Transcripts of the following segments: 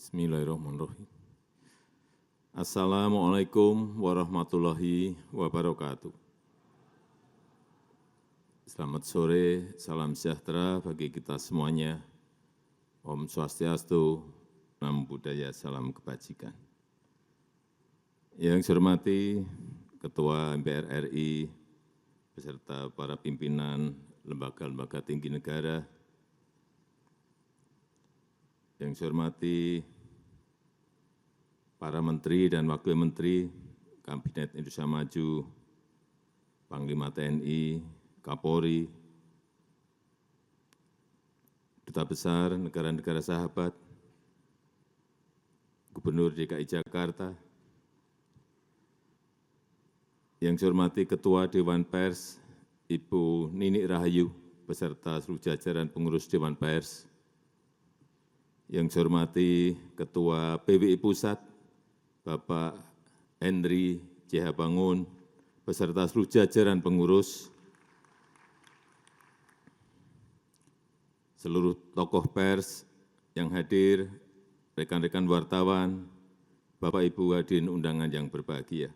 Bismillahirrahmanirrahim. Assalamualaikum warahmatullahi wabarakatuh. Selamat sore, salam sejahtera bagi kita semuanya. Om Swastiastu, Namo Buddhaya, salam kebajikan. Yang saya hormati Ketua MPR RI, beserta para pimpinan lembaga-lembaga tinggi negara, yang saya hormati para menteri dan wakil menteri Kabinet Indonesia Maju, Panglima TNI, Kapolri, Duta Besar negara-negara sahabat, Gubernur DKI Jakarta, yang saya hormati Ketua Dewan Pers, Ibu Nini Rahayu, beserta seluruh jajaran pengurus Dewan Pers, yang saya hormati Ketua PWI Pusat, Bapak Henry J.H. Bangun, beserta seluruh jajaran pengurus, seluruh tokoh pers yang hadir, rekan-rekan wartawan, Bapak Ibu hadirin undangan yang berbahagia.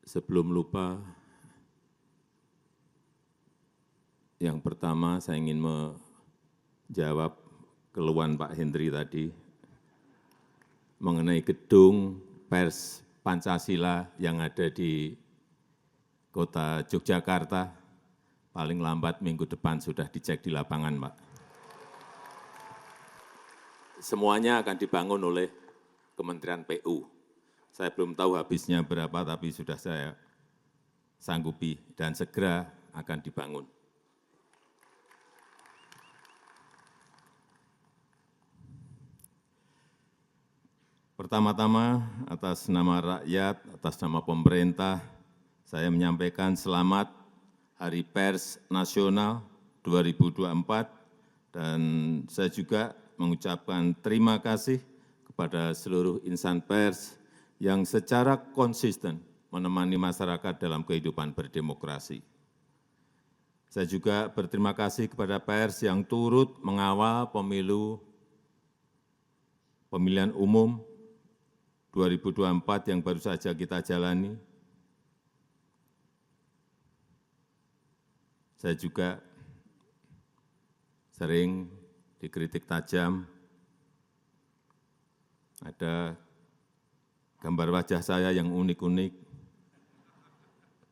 Sebelum lupa, yang pertama saya ingin menjawab keluhan Pak Hendri tadi mengenai gedung pers Pancasila yang ada di kota Yogyakarta. Paling lambat minggu depan sudah dicek di lapangan, Pak. Semuanya akan dibangun oleh Kementerian PU. Saya belum tahu habisnya berapa, tapi sudah saya sanggupi dan segera akan dibangun. Pertama-tama, atas nama rakyat, atas nama pemerintah, saya menyampaikan selamat Hari Pers Nasional 2024, dan saya juga mengucapkan terima kasih kepada seluruh insan pers yang secara konsisten menemani masyarakat dalam kehidupan berdemokrasi. Saya juga berterima kasih kepada pers yang turut mengawal pemilihan umum 2024 yang baru saja kita jalani. Saya juga sering dikritik tajam, ada gambar wajah saya yang unik-unik,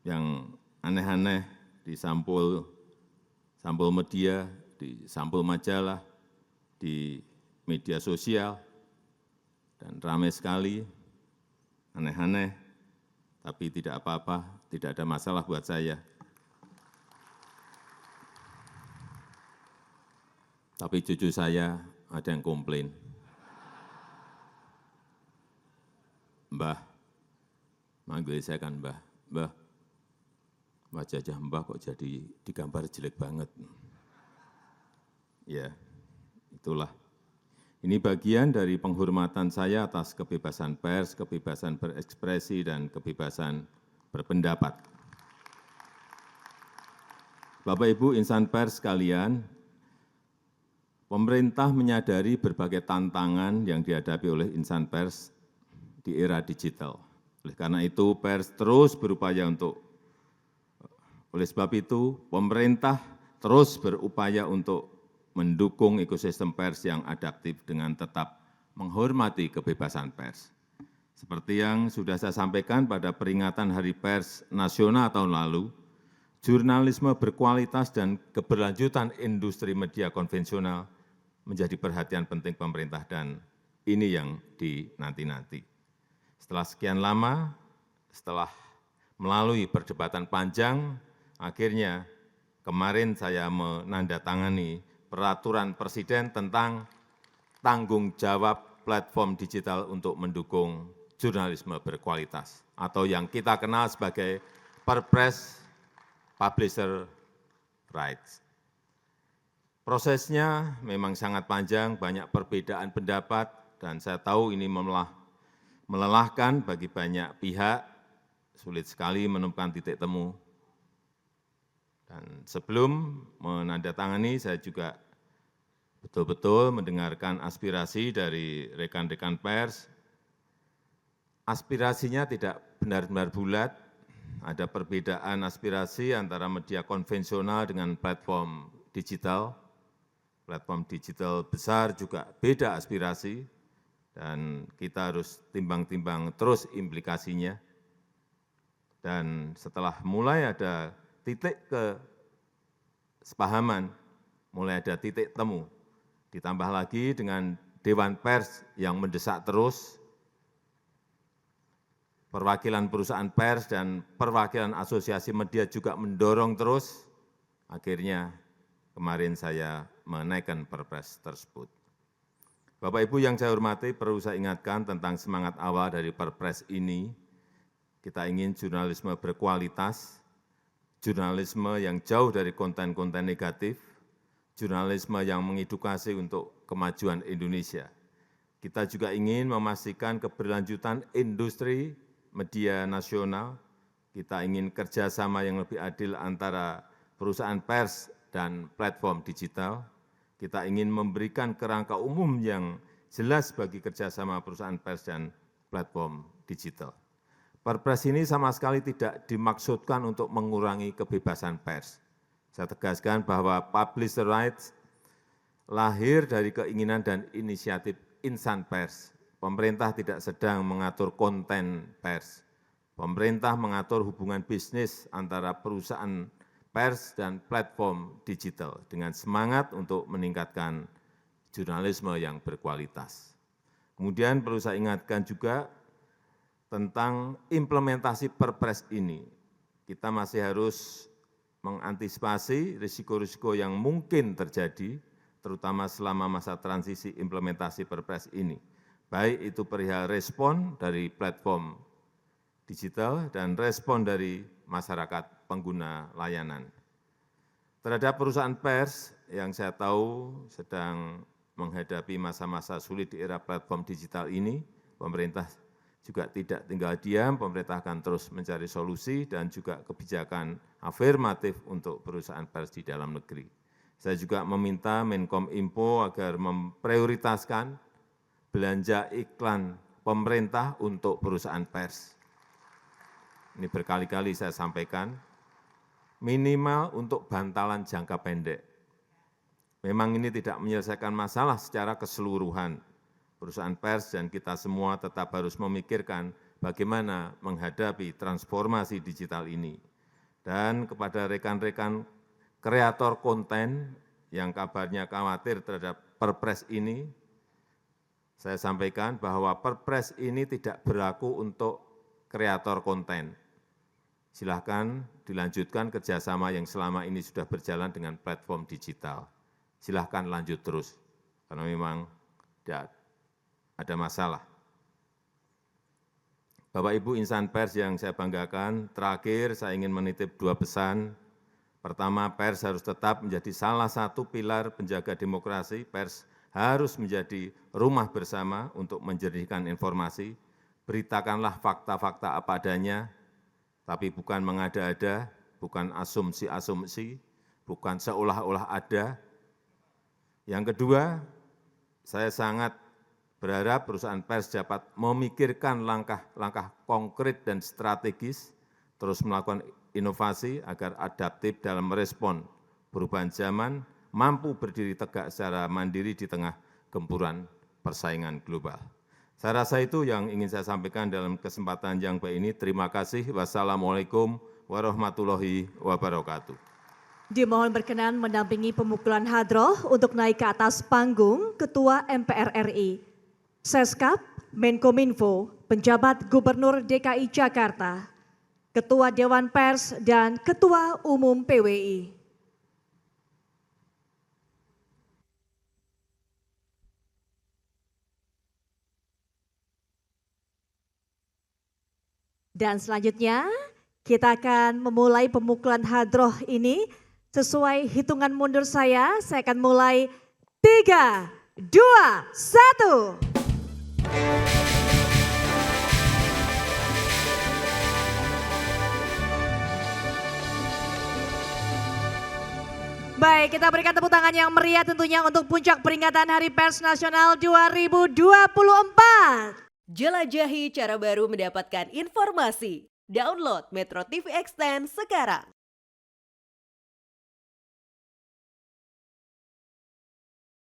yang aneh-aneh di sampul media, di sampul majalah, di media sosial, dan ramai sekali, aneh-aneh, tapi tidak apa-apa, tidak ada masalah buat saya. Tapi cucu saya ada yang komplain. Mbah, manggil saya kan Mbah, Mbah, wajah Mbah kok jadi digambar jelek banget. Ya, itulah. Ini bagian dari penghormatan saya atas kebebasan pers, kebebasan berekspresi, dan kebebasan berpendapat. Bapak, Ibu, insan pers sekalian, pemerintah menyadari berbagai tantangan yang dihadapi oleh insan pers di era digital. Oleh karena itu, pers terus berupaya oleh sebab itu, pemerintah terus berupaya untuk mendukung ekosistem pers yang adaptif dengan tetap menghormati kebebasan pers. Seperti yang sudah saya sampaikan pada peringatan Hari Pers Nasional tahun lalu, jurnalisme berkualitas dan keberlanjutan industri media konvensional menjadi perhatian penting pemerintah, dan ini yang dinanti-nanti. Setelah sekian lama, setelah melalui perdebatan panjang, akhirnya kemarin saya menandatangani Peraturan Presiden tentang tanggung jawab platform digital untuk mendukung jurnalisme berkualitas, atau yang kita kenal sebagai Perpres Publisher Rights. Prosesnya memang sangat panjang, banyak perbedaan pendapat, dan saya tahu ini melelahkan bagi banyak pihak, sulit sekali menemukan titik temu. Dan sebelum menandatangani, saya juga betul-betul mendengarkan aspirasi dari rekan-rekan pers. Aspirasinya tidak benar-benar bulat, ada perbedaan aspirasi antara media konvensional dengan platform digital. Platform digital besar juga beda aspirasi, dan kita harus timbang-timbang terus implikasinya. Dan setelah mulai ada titik kesepahaman, mulai ada titik temu, ditambah lagi dengan Dewan Pers yang mendesak terus, perwakilan perusahaan pers dan perwakilan asosiasi media juga mendorong terus, akhirnya kemarin saya menaikkan Perpres tersebut. Bapak Ibu yang saya hormati, perlu saya ingatkan tentang semangat awal dari Perpres ini. Kita ingin jurnalisme berkualitas, jurnalisme yang jauh dari konten-konten negatif, jurnalisme yang mengedukasi untuk kemajuan Indonesia. Kita juga ingin memastikan keberlanjutan industri media nasional. Kita ingin kerjasama yang lebih adil antara perusahaan pers dan platform digital. Kita ingin memberikan kerangka umum yang jelas bagi kerjasama perusahaan pers dan platform digital. Perpres ini sama sekali tidak dimaksudkan untuk mengurangi kebebasan pers. Saya tegaskan bahwa publisher rights lahir dari keinginan dan inisiatif insan pers. Pemerintah tidak sedang mengatur konten pers. Pemerintah mengatur hubungan bisnis antara perusahaan pers dan platform digital dengan semangat untuk meningkatkan jurnalisme yang berkualitas. Kemudian perlu saya ingatkan juga tentang implementasi Perpres ini. Kita masih harus mengantisipasi risiko-risiko yang mungkin terjadi, terutama selama masa transisi implementasi Perpres ini. Baik itu perihal respon dari platform digital dan respon dari masyarakat pengguna layanan. Terhadap perusahaan pers yang saya tahu sedang menghadapi masa-masa sulit di era platform digital ini, pemerintah juga tidak tinggal diam, pemerintah akan terus mencari solusi dan juga kebijakan afirmatif untuk perusahaan pers di dalam negeri. Saya juga meminta Menkominfo agar memprioritaskan belanja iklan pemerintah untuk perusahaan pers. Ini berkali-kali saya sampaikan, minimal untuk bantalan jangka pendek. Memang ini tidak menyelesaikan masalah secara keseluruhan. Perusahaan pers dan kita semua tetap harus memikirkan bagaimana menghadapi transformasi digital ini. Dan kepada rekan-rekan kreator konten yang kabarnya khawatir terhadap Perpres ini, saya sampaikan bahwa Perpres ini tidak berlaku untuk kreator konten. Silahkan dilanjutkan kerjasama yang selama ini sudah berjalan dengan platform digital. Silahkan lanjut terus, karena memang tidak ada masalah. Bapak Ibu insan pers yang saya banggakan, terakhir saya ingin menitip dua pesan. Pertama, pers harus tetap menjadi salah satu pilar penjaga demokrasi. Pers harus menjadi rumah bersama untuk menjernihkan informasi. Beritakanlah fakta-fakta apa adanya, tapi bukan mengada-ada, bukan asumsi-asumsi, bukan seolah-olah ada. Yang kedua, saya sangat berharap perusahaan pers dapat memikirkan langkah-langkah konkret dan strategis, terus melakukan inovasi agar adaptif dalam merespon perubahan zaman, mampu berdiri tegak secara mandiri di tengah gempuran persaingan global. Saya rasa itu yang ingin saya sampaikan dalam kesempatan yang baik ini. Terima kasih. Wassalamualaikum warahmatullahi wabarakatuh. Dimohon berkenan mendampingi pemukulan hadroh untuk naik ke atas panggung Ketua MPR RI, Seskap, Menkominfo, Penjabat Gubernur DKI Jakarta, Ketua Dewan Pers, dan Ketua Umum PWI. Dan selanjutnya kita akan memulai pemukulan hadroh ini sesuai hitungan mundur saya akan mulai 3, 2, 1. Baik, kita berikan tepuk tangan yang meriah tentunya untuk puncak peringatan Hari Pers Nasional 2024. Jelajahi cara baru mendapatkan informasi. Download Metro TV Extend sekarang.